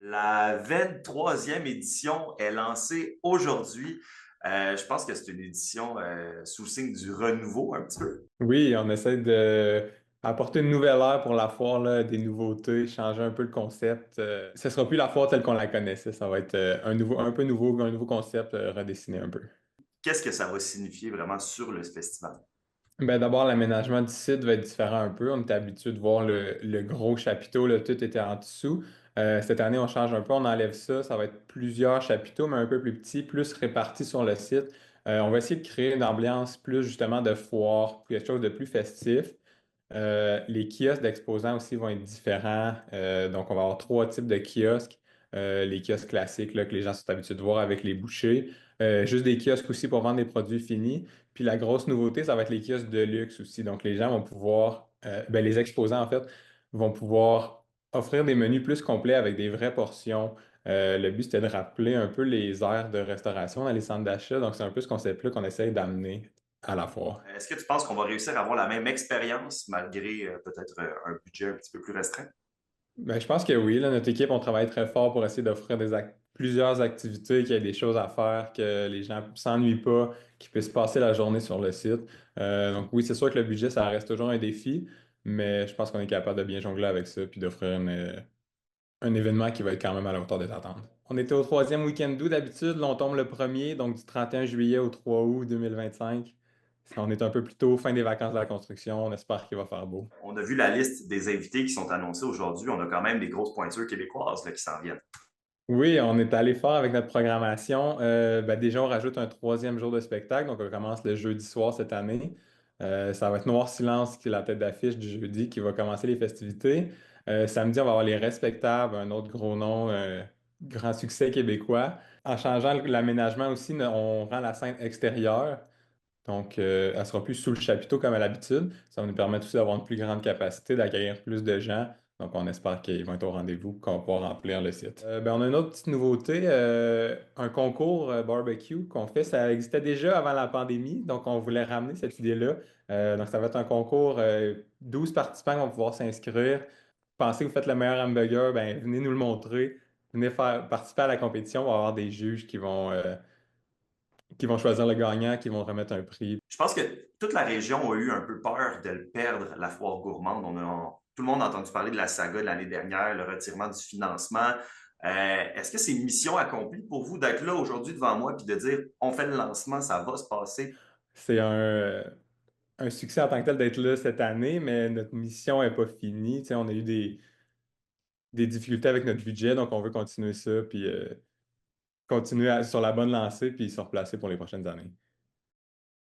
La 23e édition est lancée aujourd'hui. Je pense que c'est une édition sous le signe du renouveau un petit peu. Oui, on essaie de apporter une nouvelle ère pour la foire, là, des nouveautés, changer un peu le concept. Ce sera plus la foire telle qu'on la connaissait, ça va être un peu nouveau, un nouveau concept redessiné un peu. Qu'est-ce que ça va signifier vraiment sur le festival? Ben, d'abord, l'aménagement du site va être différent un peu. On était habitué de voir le gros chapiteau, là, tout était en dessous. Cette année, on change un peu, on enlève ça. Ça va être plusieurs chapiteaux, mais un peu plus petits, plus répartis sur le site. On va essayer de créer une ambiance plus justement de foire, quelque chose de plus festif. Les kiosques d'exposants aussi vont être différents. Donc, on va avoir trois types de kiosques. Les kiosques classiques là, que les gens sont habitués de voir avec les bouchers. Juste des kiosques aussi pour vendre des produits finis. Puis la grosse nouveauté, ça va être les kiosques de luxe aussi. Donc, les gens vont pouvoir, les exposants en fait, vont pouvoir offrir des menus plus complets avec des vraies portions. Le but, c'était de rappeler un peu les aires de restauration dans les centres d'achat. Donc, c'est un peu ce concept-là qu'on essaye d'amener à la fois. Est-ce que tu penses qu'on va réussir à avoir la même expérience malgré peut-être un budget un petit peu plus restreint? Ben, je pense que oui. Là, notre équipe, on travaille très fort pour essayer d'offrir plusieurs activités, qu'il y ait des choses à faire, que les gens ne s'ennuient pas, qu'ils puissent passer la journée sur le site. Donc oui, c'est sûr que le budget, ça reste toujours un défi, mais je pense qu'on est capable de bien jongler avec ça puis d'offrir un événement qui va être quand même à la hauteur des attentes. On était au troisième week-end d'août d'habitude. Là, on tombe le premier, donc du 31 juillet au 3 août 2025. On est un peu plus tôt, fin des vacances de la construction. On espère qu'il va faire beau. On a vu la liste des invités qui sont annoncés aujourd'hui. On a quand même des grosses pointures québécoises là, qui s'en viennent. Oui, on est allé fort avec notre programmation. Ben, déjà, on rajoute un troisième jour de spectacle. Donc, on commence le jeudi soir cette année. Ça va être Noir Silence qui est la tête d'affiche du jeudi qui va commencer les festivités. Samedi, on va avoir les Respectables, un autre gros nom, grand succès québécois. En changeant l'aménagement aussi, on rend la scène extérieure. Donc, elle sera plus sous le chapiteau comme à l'habitude. Ça va nous permettre aussi d'avoir une plus grande capacité, d'accueillir plus de gens. Donc, on espère qu'ils vont être au rendez-vous, qu'on va pouvoir remplir le site. Ben, on a une autre petite nouveauté, un concours barbecue qu'on fait. Ça existait déjà avant la pandémie, donc on voulait ramener cette idée-là. Donc, ça va être un concours, 12 participants vont pouvoir s'inscrire. Pensez que vous faites le meilleur hamburger, ben, venez nous le montrer. Venez faire participer à la compétition. On va avoir des juges qui vont choisir le gagnant, qui vont remettre un prix. Je pense que toute la région a eu un peu peur de le perdre, la foire gourmande. Tout le monde a entendu parler de la saga de l'année dernière, le retirement du financement. Est-ce que c'est une mission accomplie pour vous d'être là aujourd'hui devant moi et de dire on fait le lancement, ça va se passer? C'est un succès en tant que tel d'être là cette année, mais notre mission n'est pas finie. Tu sais, on a eu des difficultés avec notre budget, donc on veut continuer ça, puis continuer sur la bonne lancée, puis se replacer pour les prochaines années.